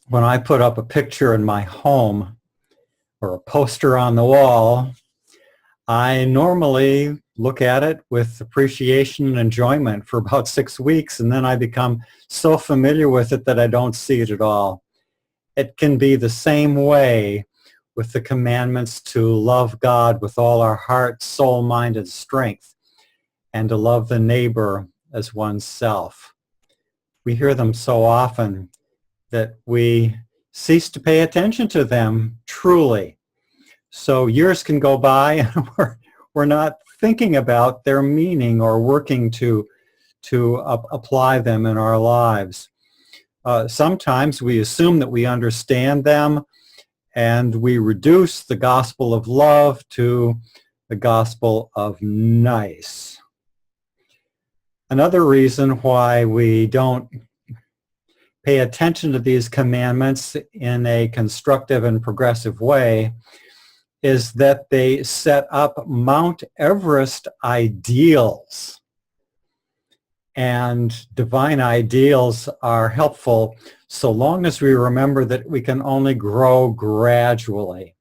when I put up a picture in my home or a poster on the wall, I normally look at it with appreciation and enjoyment for about 6 weeks, and then I become so familiar with it that I don't see it at all. It can be the same way with the commandments to love God with all our heart, soul, mind, and strength, and to love the neighbor as oneself. We hear them so often that we cease to pay attention to them truly. So years can go by and we're not thinking about their meaning or working to apply them in our lives. Sometimes we assume that we understand them, and we reduce the gospel of love to the gospel of nice. Another reason why we don't pay attention to these commandments in a constructive and progressive way is that they set up Mount Everest ideals. And divine ideals are helpful so long as we remember that we can only grow gradually.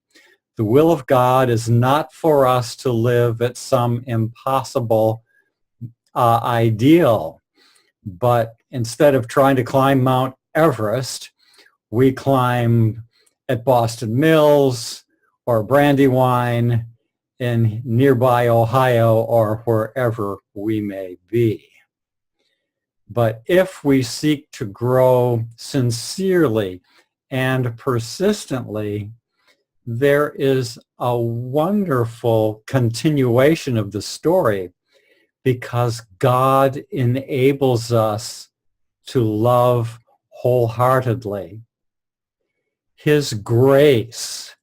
The will of God is not for us to live at some impossible ideal, but instead of trying to climb Mount Everest, we climb at Boston Mills or Brandywine in nearby Ohio or wherever we may be. But if we seek to grow sincerely and persistently, there is a wonderful continuation of the story because God enables us to love wholeheartedly. His grace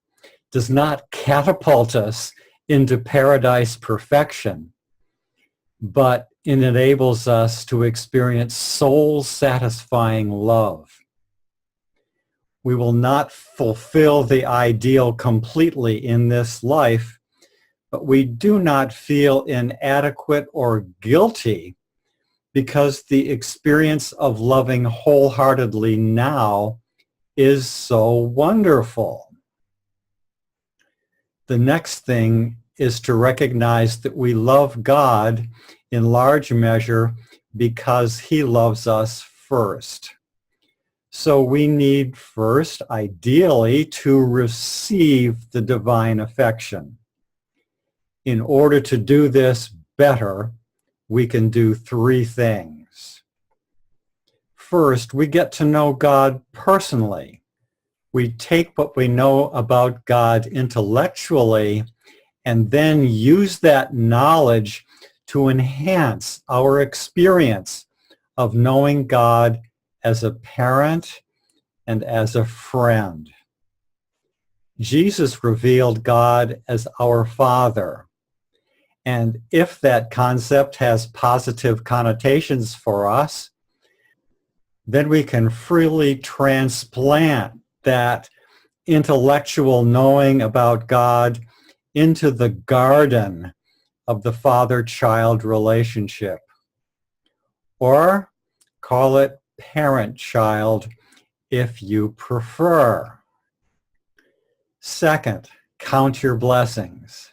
does not catapult us into paradise perfection, but it enables us to experience soul-satisfying love. We will not fulfill the ideal completely in this life, but we do not feel inadequate or guilty because the experience of loving wholeheartedly now is so wonderful. The next thing is to recognize that we love God in large measure because he loves us first. So we need first, ideally, to receive the divine affection. In order to do this better, we can do three things. First, we get to know God personally. We take what we know about God intellectually and then use that knowledge to enhance our experience of knowing God as a parent and as a friend. Jesus revealed God as our Father. And if that concept has positive connotations for us, then we can freely transplant that intellectual knowing about God into the garden of the father-child relationship. Or call it parent-child if you prefer. Second, count your blessings.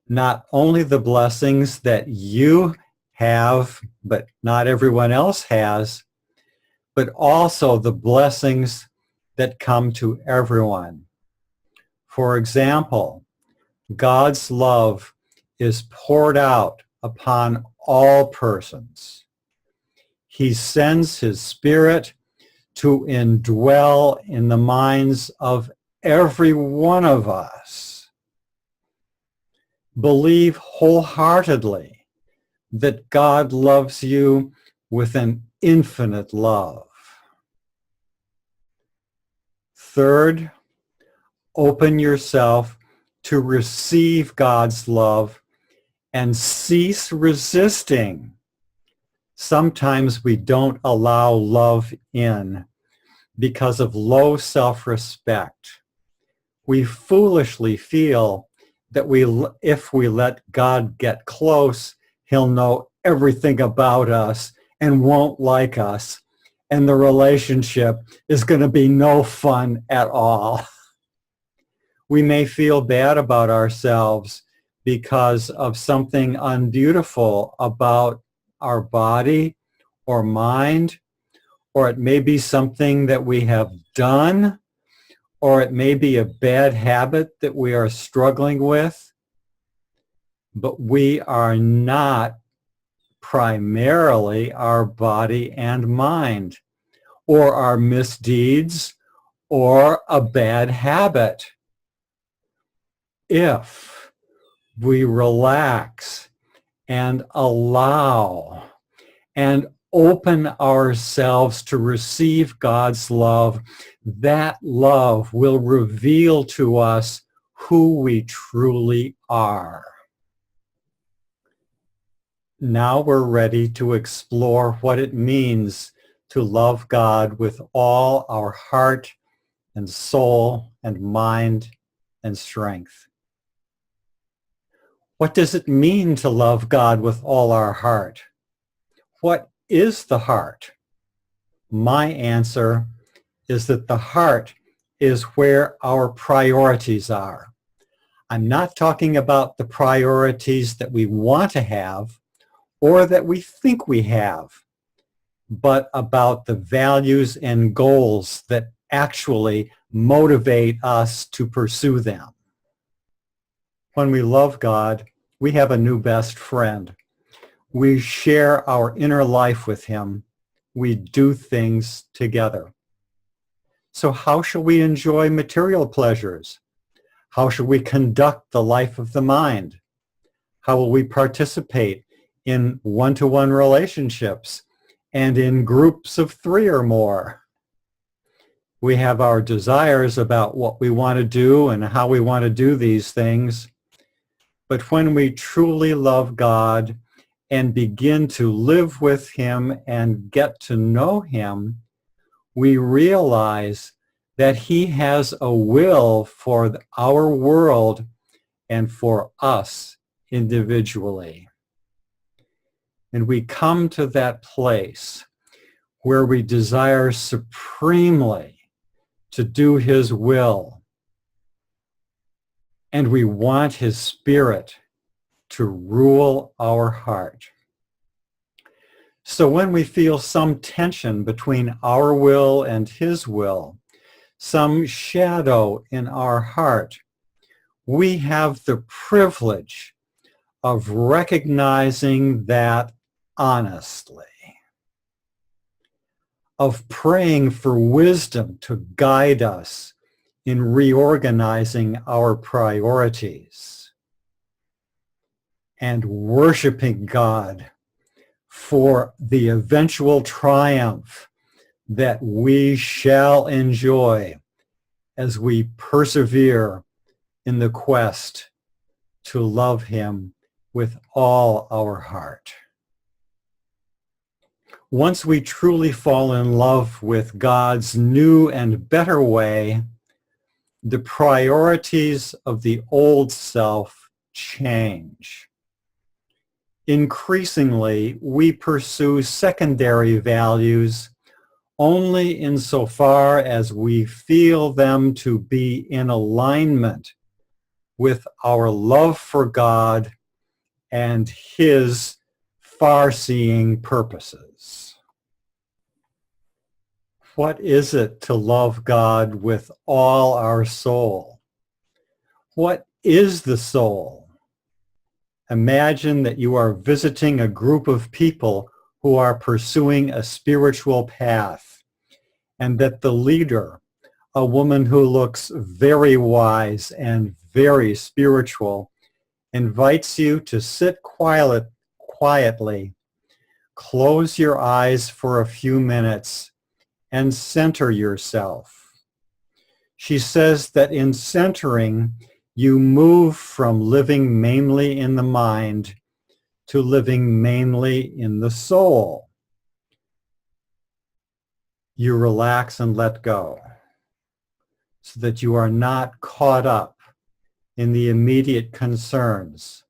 Not only the blessings that you have, but not everyone else has, but also the blessings that come to everyone. For example, God's love is poured out upon all persons. He sends his Spirit to indwell in the minds of every one of us. Believe wholeheartedly that God loves you with an infinite love. Third, open yourself to receive God's love and cease resisting. Sometimes we don't allow love in because of low self-respect. We foolishly feel that if we let God get close, he'll know everything about us and won't like us, and the relationship is going to be no fun at all. We may feel bad about ourselves because of something unbeautiful about our body or mind, or it may be something that we have done, or it may be a bad habit that we are struggling with, but we are not primarily our body and mind, or our misdeeds, or a bad habit. If we relax and allow and open ourselves to receive God's love, that love will reveal to us who we truly are. Now we're ready to explore what it means to love God with all our heart and soul and mind and strength. What does it mean to love God with all our heart? What is the heart? My answer is that the heart is where our priorities are. I'm not talking about the priorities that we want to have or that we think we have, but about the values and goals that actually motivate us to pursue them. When we love God, we have a new best friend. We share our inner life with him. We do things together. So how shall we enjoy material pleasures? How shall we conduct the life of the mind? How will we participate in one-to-one relationships and in groups of 3 or more? We have our desires about what we want to do and how we want to do these things. But when we truly love God and begin to live with him and get to know him, we realize that he has a will for our world and for us individually. And we come to that place where we desire supremely to do his will. And we want his Spirit to rule our heart. So when we feel some tension between our will and his will, some shadow in our heart, we have the privilege of recognizing that honestly, of praying for wisdom to guide us in reorganizing our priorities, and worshiping God for the eventual triumph that we shall enjoy as we persevere in the quest to love him with all our heart. Once we truly fall in love with God's new and better way, the priorities of the old self change. Increasingly, we pursue secondary values only insofar as we feel them to be in alignment with our love for God and his far-seeing purposes. What is it to love God with all our soul? What is the soul? Imagine that you are visiting a group of people who are pursuing a spiritual path, and that the leader, a woman who looks very wise and very spiritual, invites you to sit quietly, close your eyes for a few minutes, and center yourself. She says that in centering, you move from living mainly in the mind to living mainly in the soul. You relax and let go so that you are not caught up in the immediate concerns,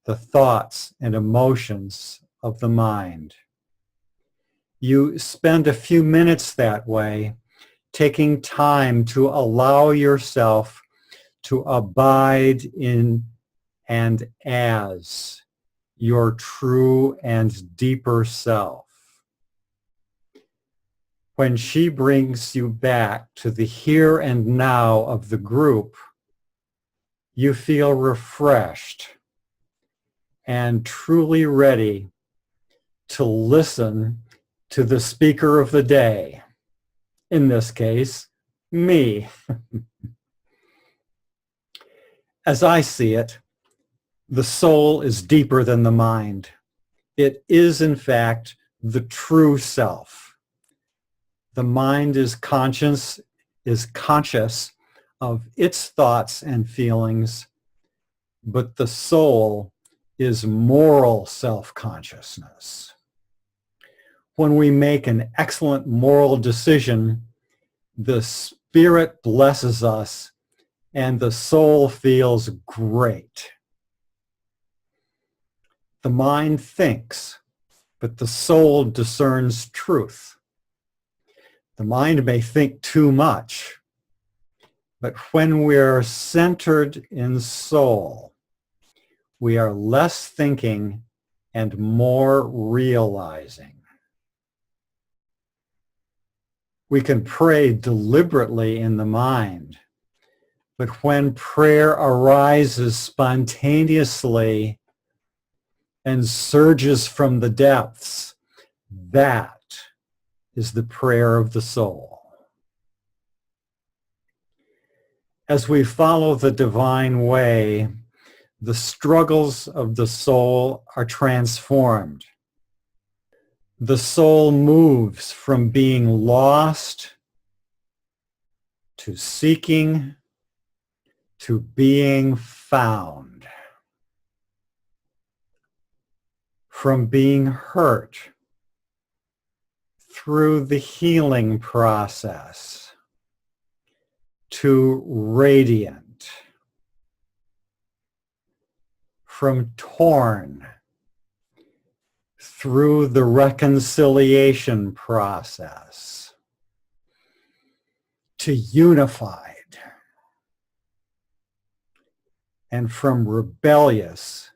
the thoughts and emotions of the mind. You spend a few minutes that way, taking time to allow yourself to abide in and as your true and deeper self. When she brings you back to the here and now of the group, you feel refreshed and truly ready to listen to the speaker of the day, in this case, me. As I see it, the soul is deeper than the mind. It is, in fact, the true self. The mind is conscious of its thoughts and feelings, but the soul is moral self-consciousness. When we make an excellent moral decision, the Spirit blesses us and the soul feels great. The mind thinks, but the soul discerns truth. The mind may think too much, but when we're centered in soul, we are less thinking and more realizing. We can pray deliberately in the mind, but when prayer arises spontaneously and surges from the depths, that is the prayer of the soul. As we follow the divine way, the struggles of the soul are transformed. The soul moves from being lost to seeking to being found. From being hurt through the healing process to radiant. From torn through the reconciliation process to unified. And from rebellious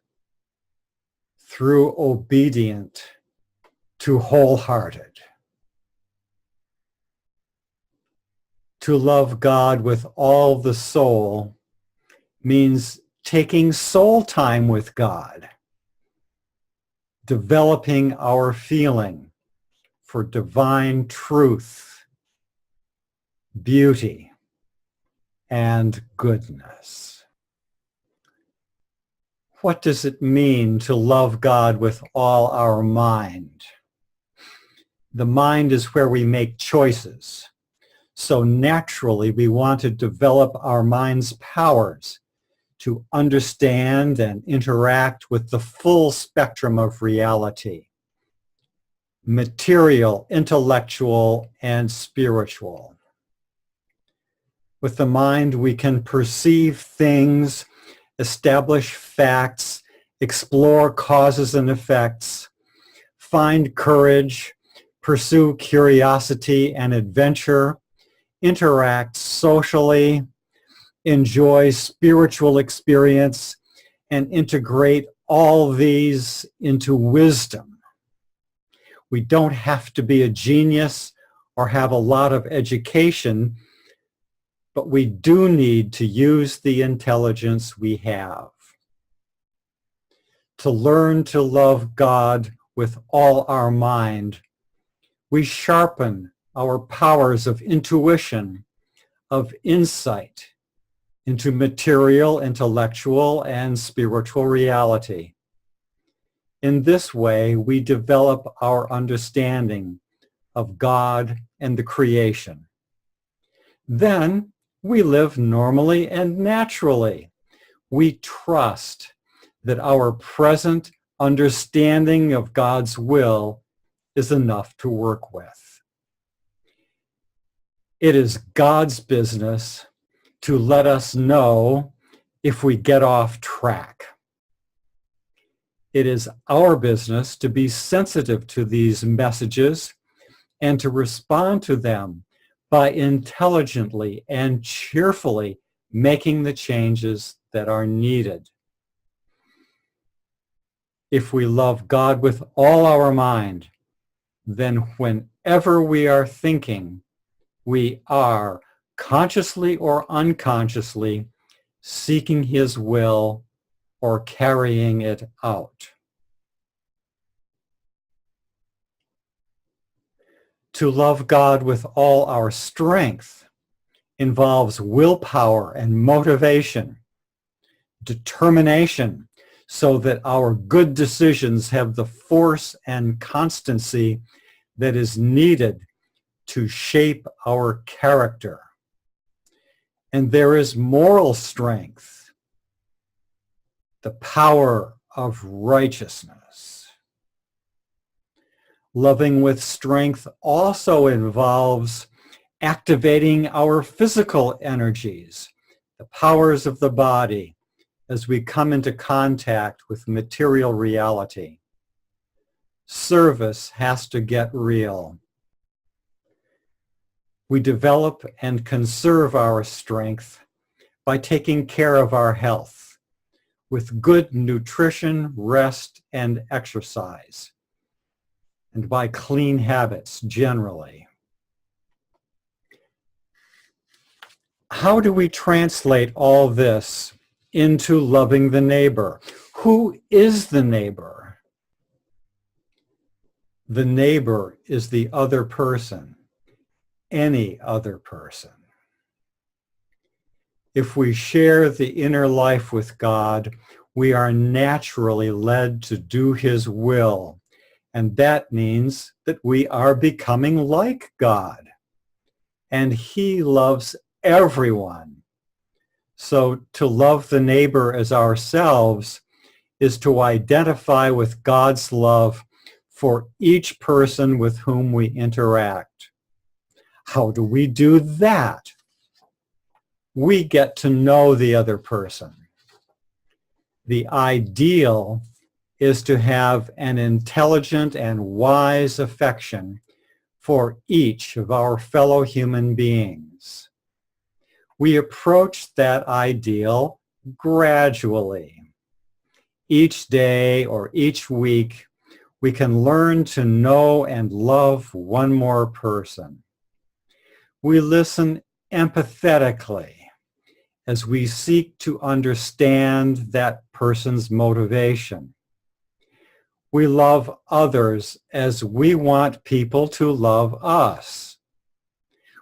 through obedient to wholehearted. To love God with all the soul means taking soul time with God, developing our feeling for divine truth, beauty, and goodness. What does it mean to love God with all our mind? The mind is where we make choices. So naturally, we want to develop our mind's powers to understand and interact with the full spectrum of reality, material, intellectual, and spiritual. With the mind, we can perceive things, establish facts, explore causes and effects, find courage, pursue curiosity and adventure, interact socially, enjoy spiritual experience, and integrate all these into wisdom. We don't have to be a genius or have a lot of education, but we do need to use the intelligence we have. To learn to love God with all our mind, we sharpen our powers of intuition, of insight into material, intellectual, and spiritual reality. In this way, we develop our understanding of God and the creation. Then we live normally and naturally. We trust that our present understanding of God's will is enough to work with. It is God's business to let us know if we get off track. It is our business to be sensitive to these messages and to respond to them by intelligently and cheerfully making the changes that are needed. If we love God with all our mind, then whenever we are thinking, we are, consciously or unconsciously, seeking His will or carrying it out. To love God with all our strength involves willpower and motivation, determination, so that our good decisions have the force and constancy that is needed to shape our character. And there is moral strength, the power of righteousness. Loving with strength also involves activating our physical energies, the powers of the body, as we come into contact with material reality. Service has to get real. We develop and conserve our strength by taking care of our health with good nutrition, rest, and exercise, and by clean habits generally. How do we translate all this into loving the neighbor? Who is the neighbor? The neighbor is the other person, any other person. If we share the inner life with God, we are naturally led to do His will, and that means that we are becoming like God, and He loves everyone. So to love the neighbor as ourselves is to identify with God's love for each person with whom we interact. How do we do that? We get to know the other person. The ideal is to have an intelligent and wise affection for each of our fellow human beings. We approach that ideal gradually. Each day or each week, we can learn to know and love one more person. We listen empathetically as we seek to understand that person's motivation. We love others as we want people to love us.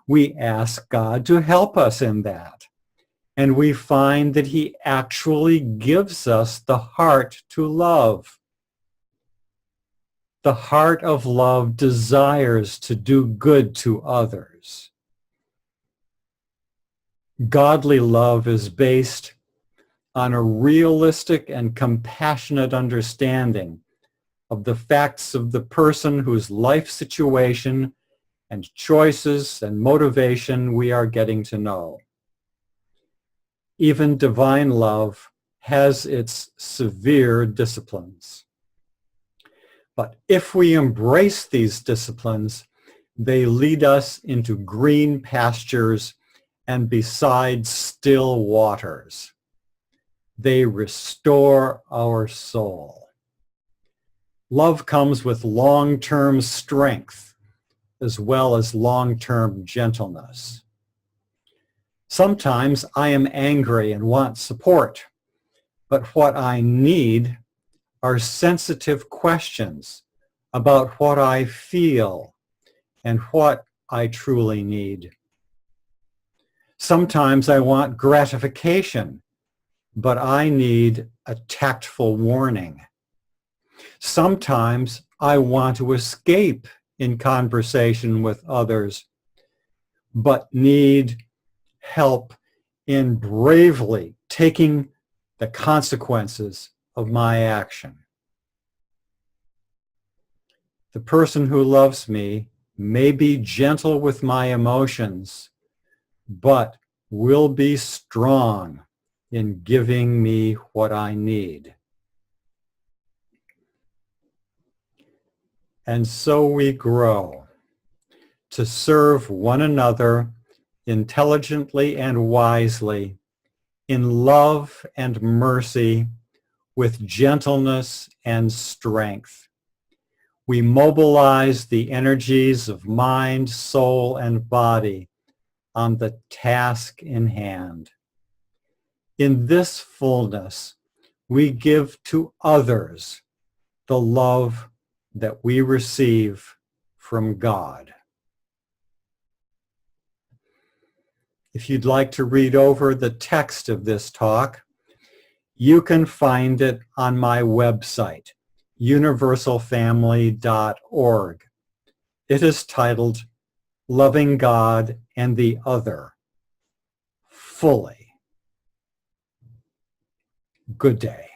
We ask God to help us in that, and we find that He actually gives us the heart to love. The heart of love desires to do good to others. Godly love is based on a realistic and compassionate understanding of the facts of the person whose life situation and choices and motivation we are getting to know. Even divine love has its severe disciplines. But if we embrace these disciplines, they lead us into green pastures and beside still waters. They restore our soul. Love comes with long-term strength as well as long-term gentleness. Sometimes I am angry and want support, but what I need are sensitive questions about what I feel and what I truly need. Sometimes I want gratification, but I need a tactful warning. Sometimes I want to escape in conversation with others, but need help in bravely taking the consequences of my action. The person who loves me may be gentle with my emotions, but will be strong in giving me what I need. And so we grow. to serve one another intelligently and wisely, in love and mercy, with gentleness and strength. We mobilize the energies of mind, soul, and body on the task in hand. In this fullness, we give to others the love that we receive from God. If you'd like to read over the text of this talk, you can find it on my website, universalfamily.org. It is titled Loving God and the Other Fully. Good day.